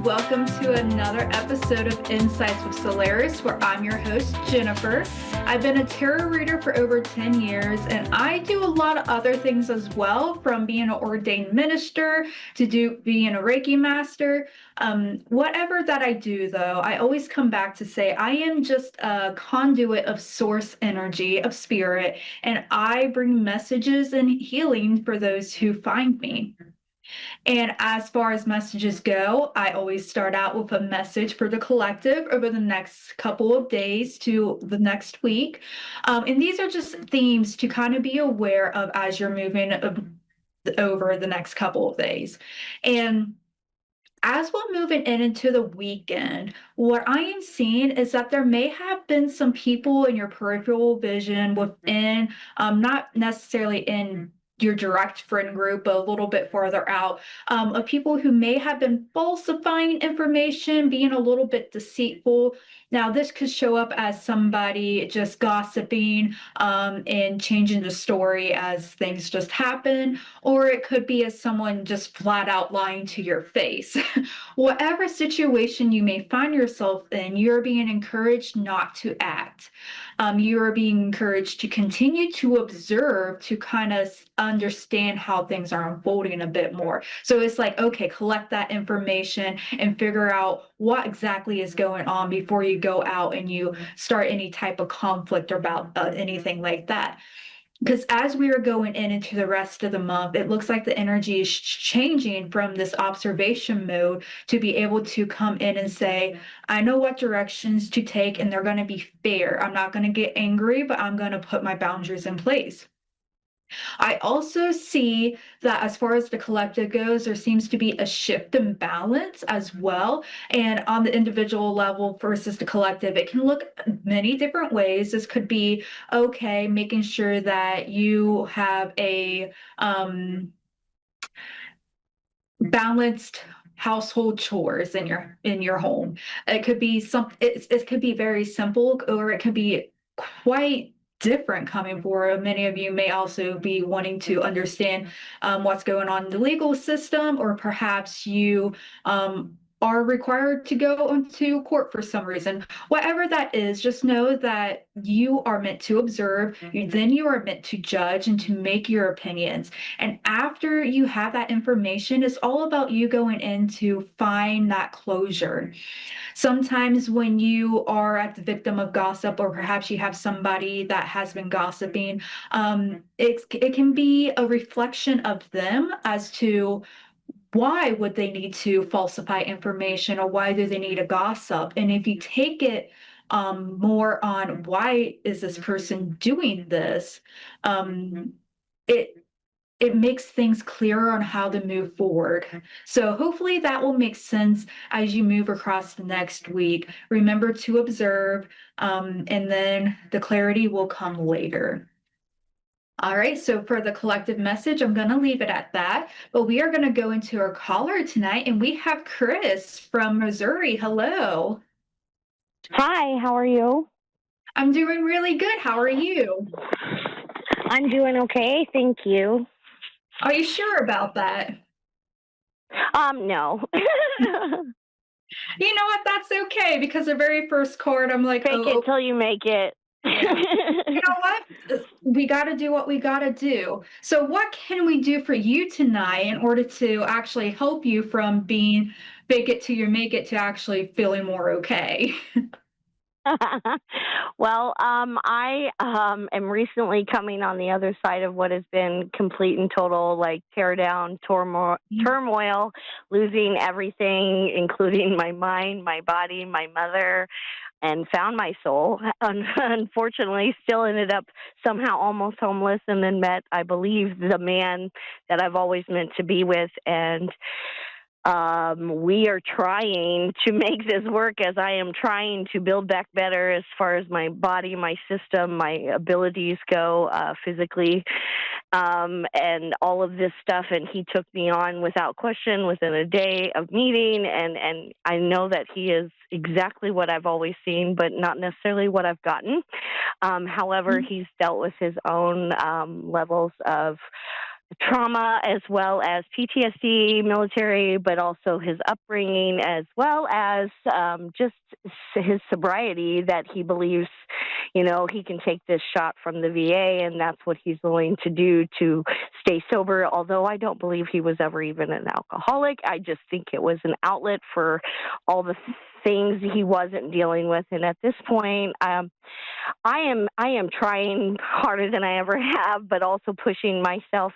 Welcome to another episode of Insights with Soularis, where I'm your host, Jennifer. I've been a tarot reader for over 10 years, and I do a lot of other things as well, from being an ordained minister to being a Reiki master. Whatever that I do, though, I always come back to say I am just a conduit of source energy, of spirit, and I bring messages and healing for those who find me. And as far as messages go, I always start out with a message for the collective over the next couple of days to the next week. And these are just themes to kind of be aware of as you're moving over the next couple of days. And as we're moving into the weekend, what I am seeing is that there may have been some people in your peripheral vision within, not necessarily in your direct friend group, but a little bit farther out, of people who may have been falsifying information, being a little bit deceitful. Now, this could show up as somebody just gossiping and changing the story as things just happen, or it could be as someone just flat out lying to your face. Whatever situation you may find yourself in, you're being encouraged not to act. You are being encouraged to continue to observe, to kind of understand how things are unfolding a bit more. So it's like, okay, collect that information and figure out what exactly is going on before you go out and you start any type of conflict about anything like that. Because as we are going into the rest of the month, it looks like the energy is changing from this observation mode to be able to come in and say, I know what directions to take, and they're going to be fair. I'm not going to get angry, but I'm going to put my boundaries in place. I also see that as far as the collective goes, there seems to be a shift in balance as well. And on the individual level versus the collective, it can look many different ways. This could be, okay, making sure that you have a balanced household chores in your home. It could be it could be very simple, or it could be quite different coming for many of you. May also be wanting to understand what's going on in the legal system, or perhaps you are required to go into court for some reason. Whatever that is, just know that you are meant to observe, then you are meant to judge and to make your opinions. And after you have that information, it's all about you going in to find that closure. Sometimes when you are at the victim of gossip, or perhaps you have somebody that has been gossiping, it can be a reflection of them as to why would they need to falsify information, or why do they need a gossip? And if you take it more on why is this person doing this, it it makes things clearer on how to move forward. So hopefully that will make sense as you move across the next week. Remember to observe, and then the clarity will come later. All right, so for the collective message, I'm going to leave it at that. But we are going to go into our caller tonight, and we have Chris from Missouri. Hello. Hi, how are you? I'm doing really good. How are you? I'm doing okay, thank you. Are you sure about that? No. You know what? That's okay, because the very first card, I'm like, Fake it till you make it. Yeah. You know what? We got to do what we got to do. So what can we do for you tonight in order to actually help you from being fake it till you make it to actually feeling more okay? Well, I am recently coming on the other side of what has been complete and total, like, tear down, turmoil, losing everything, including my mind, my body, my mother, and found my soul. Unfortunately, still ended up somehow almost homeless, and then met, I believe, the man that I've always meant to be with. And we are trying to make this work, as I am trying to build back better as far as my body, my system, my abilities go, physically, and all of this stuff. And he took me on without question within a day of meeting. And I know that he is exactly what I've always seen, but not necessarily what I've gotten. However, he's dealt with his own levels of trauma as well as PTSD, military, but also his upbringing as well as just his sobriety that he believes, he can take this shot from the VA and that's what he's willing to do to stay sober. Although I don't believe he was ever even an alcoholic. I just think it was an outlet for all the things he wasn't dealing with. And at this point, I am trying harder than I ever have, but also pushing myself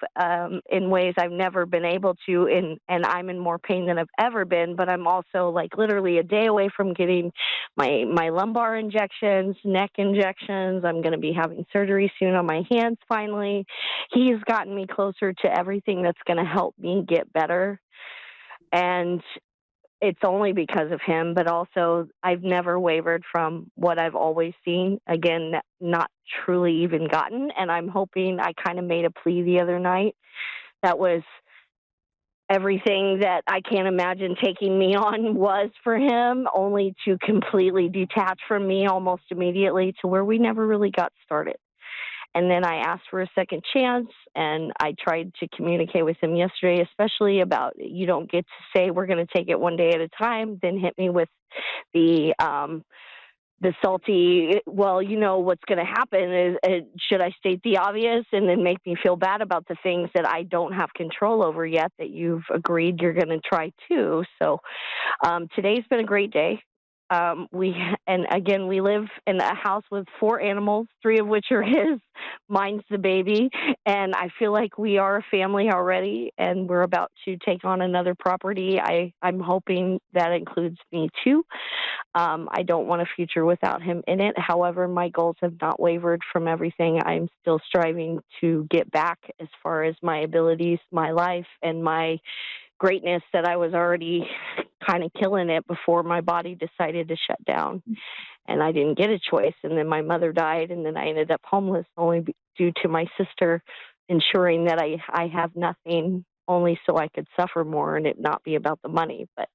in ways I've never been able to, and I'm in more pain than I've ever been. But I'm also like literally a day away from getting my lumbar injections, neck injections. I'm going to be having surgery soon on my hands. Finally, he's gotten me closer to everything that's going to help me get better, and it's only because of him, but also I've never wavered from what I've always seen. Again, not truly even gotten. And I'm hoping, I kind of made a plea the other night that was everything that I can't imagine taking me on was for him, only to completely detach from me almost immediately to where we never really got started. And then I asked for a second chance, and I tried to communicate with him yesterday, especially about you don't get to say we're going to take it one day at a time, then hit me with the salty, well, what's going to happen is, should I state the obvious and then make me feel bad about the things that I don't have control over yet that you've agreed you're going to try too. So today's been a great day. We live in a house with 4 animals, 3 of which are his. Mine's the baby. And I feel like we are a family already, and we're about to take on another property. I'm hoping that includes me too. I don't want a future without him in it. However, my goals have not wavered from everything. I'm still striving to get back as far as my abilities, my life, and my greatness that I was already kind of killing it before my body decided to shut down. And I didn't get a choice. And then my mother died, and then I ended up homeless only due to my sister ensuring that I have nothing, only so I could suffer more and it not be about the money. But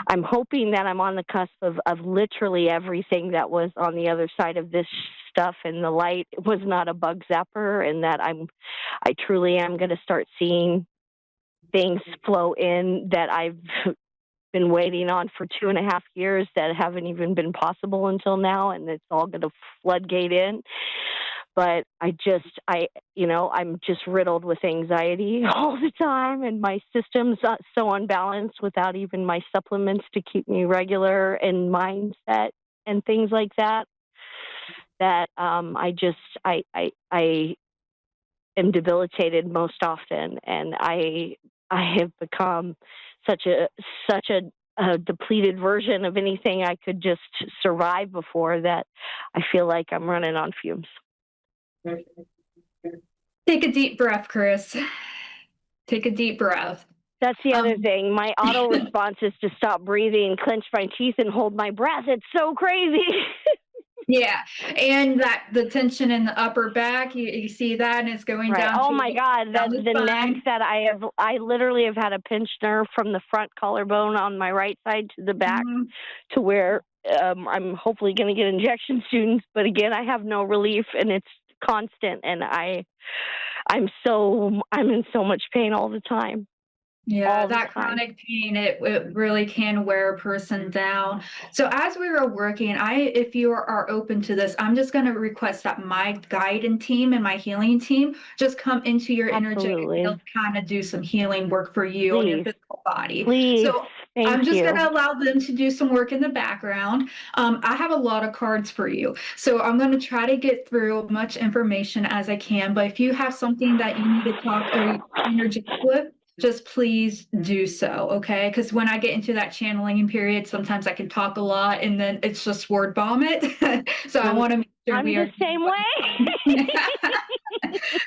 I'm hoping that I'm on the cusp of literally everything that was on the other side of this stuff, and the light was not a bug zapper, and that I truly am going to start seeing things flow in that I've been waiting on for 2.5 years that haven't even been possible until now, and it's all going to floodgate in. But I'm just riddled with anxiety all the time, and my system's so unbalanced without even my supplements to keep me regular in mindset and things like that. That I am debilitated most often, and I have become such a depleted version of anything I could just survive before that I feel like I'm running on fumes. Take a deep breath, Chris. Take a deep breath. That's the other thing. My auto response is to stop breathing, clench my teeth, and hold my breath. It's so crazy. Yeah, and the tension in the upper back, you see that, and it's going right. down. Oh my God, the neck that I literally have had a pinched nerve from the front collarbone on my right side to the back, to where I'm hopefully going to get injections soon. But again, I have no relief, and it's constant, and I'm in so much pain all the time. Yeah, that chronic pain, it really can wear a person down. So as we were working, if you are open to this, I'm just going to request that my guiding team and my healing team just come into your energetic field, kind of do some healing work for you and your physical body. Please. So I'm just going to allow them to do some work in the background. I have a lot of cards for you. So I'm going to try to get through as much information as I can. But if you have something that you need to talk or energetic with, just please do so, okay? Because when I get into that channeling period, sometimes I can talk a lot and then it's just word vomit. So I want to make sure I'm the same way.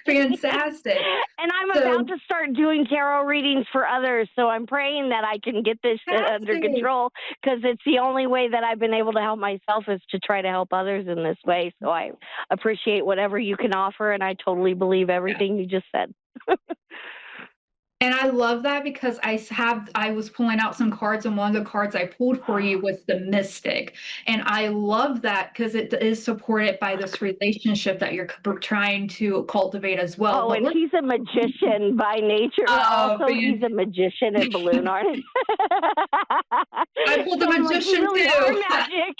Fantastic. And I'm about to start doing tarot readings for others. So I'm praying that I can get this under control, because it's the only way that I've been able to help myself is to try to help others in this way. So I appreciate whatever you can offer, and I totally believe everything you just said. And I love that because I was pulling out some cards, and one of the cards I pulled for you was the Mystic. And I love that because it is supported by this relationship that you're trying to cultivate as well. Oh, But and let's he's a magician by nature. oh Also, he's man, a magician and balloon artist. I pulled the So I'm like, you magician really are too. magic.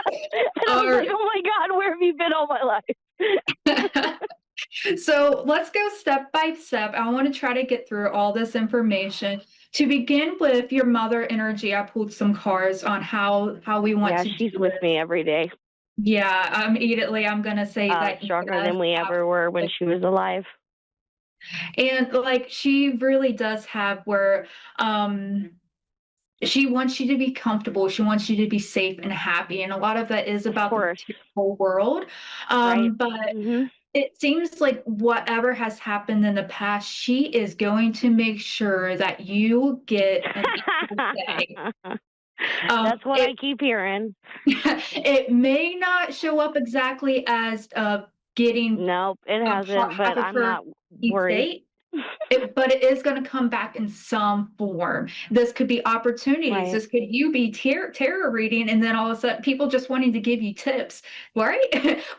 And I was Or like, oh my God, where have you been all my life? so let's go step by step. I want to try to get through all this information. To begin with, your mother energy, I pulled some cards on how we want Yeah, to do she's with this. me every day. Yeah, immediately I'm gonna say that Stronger yes, than we ever were when she was alive. and like she really does have where um she wants you to be comfortable. She wants you to be safe and happy, and a lot of that is Of about the course, material world. right? But Hmm. it seems like whatever has happened in the past, she is going to make sure that you get an equal say. That's what It I keep hearing. it may not show up exactly as getting Nope, it hasn't, half but of I'm her not worried. estate. But it is going to come back in some form. This could be opportunities. Right. This could you be tarot reading, and then all of a sudden people just wanting to give you tips, right?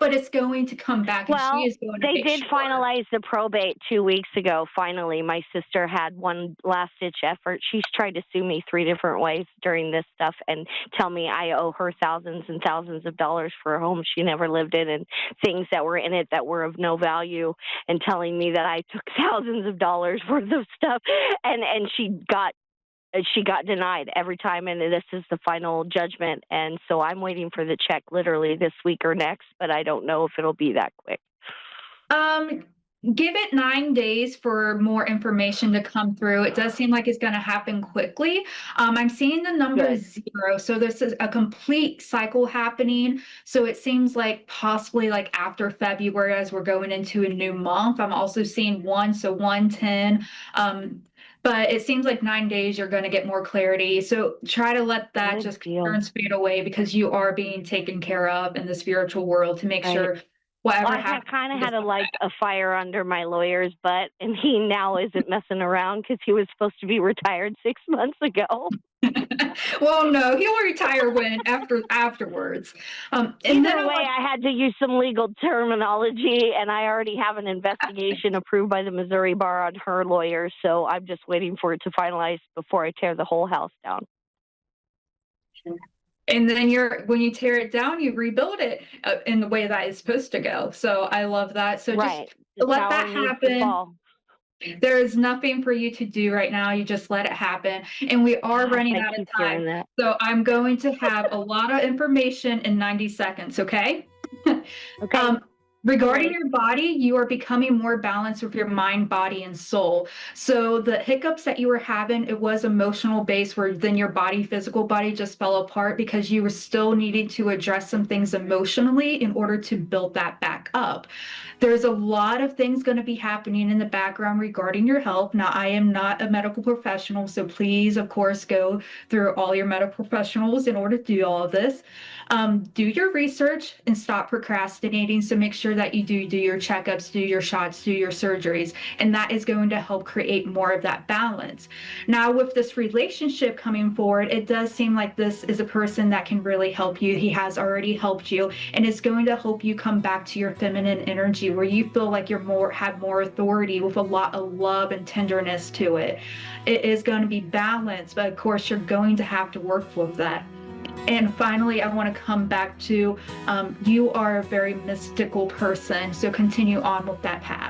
But it's going to come back, and she Well, is going to they make did sure. finalize the probate 2 weeks ago. Finally, my sister had one last ditch effort. She's tried to sue me 3 different ways during this stuff and tell me I owe her thousands and thousands of dollars for a home she never lived in and things that were in it that were of no value, and telling me that I took thousands of dollars worth of stuff, and she got denied every time, and this is the final judgment, and so I'm waiting for the check literally this week or next, but I don't know if it'll be that quick. Um, Give it 9 days for more information to come through. It does seem like it's going to happen quickly. I'm seeing the number Good. 0, so this is a complete cycle happening. So it seems like possibly like after February, as we're going into a new month. I'm also seeing 1, so 110. But it seems like 9 days you're going to get more clarity. So try to let that Good just deal. concerns fade away because you are being taken care of in the spiritual world to make Right. sure Well, whatever I have happens. kind of had to light a fire under my lawyer's butt, and he now isn't messing around because he was supposed to be retired 6 months ago. Well, no, he'll retire when afterwards. And then Either I way, want I had to use some legal terminology, and I already have an investigation approved by the Missouri Bar on her lawyer, so I'm just waiting for it to finalize before I tear the whole house down. and then when you tear it down, you rebuild it in the way that it's supposed to go. So I love that. So just Right. The let tower that needs to happen. fall. There is nothing for you to do right now. You just let it happen. And we are Gosh, running I out of keep time. hearing that. So I'm going to have a lot of information in 90 seconds, okay? Okay, Um, I'm Regarding ready. your body, you are becoming more balanced with your mind, body, and soul. So the hiccups that you were having, it was emotional based, where then your body, physical body, just fell apart because you were still needing to address some things emotionally in order to build that back up. There's a lot of things going to be happening in the background regarding your health. Now, I am not a medical professional, so please, of course, go through all your medical professionals in order to do all of this. Do your research and stop procrastinating. So make sure that you do your checkups, do your shots, do your surgeries, and that is going to help create more of that balance. Now, with this relationship coming forward, it does seem like this is a person that can really help you. He has already helped you, and it's going to help you come back to your feminine energy where you feel like you're have more authority with a lot of love and tenderness to it. It is going to be balanced, but of course, you're going to have to work with that. And finally, I want to come back to you are a very mystical person, so continue on with that path.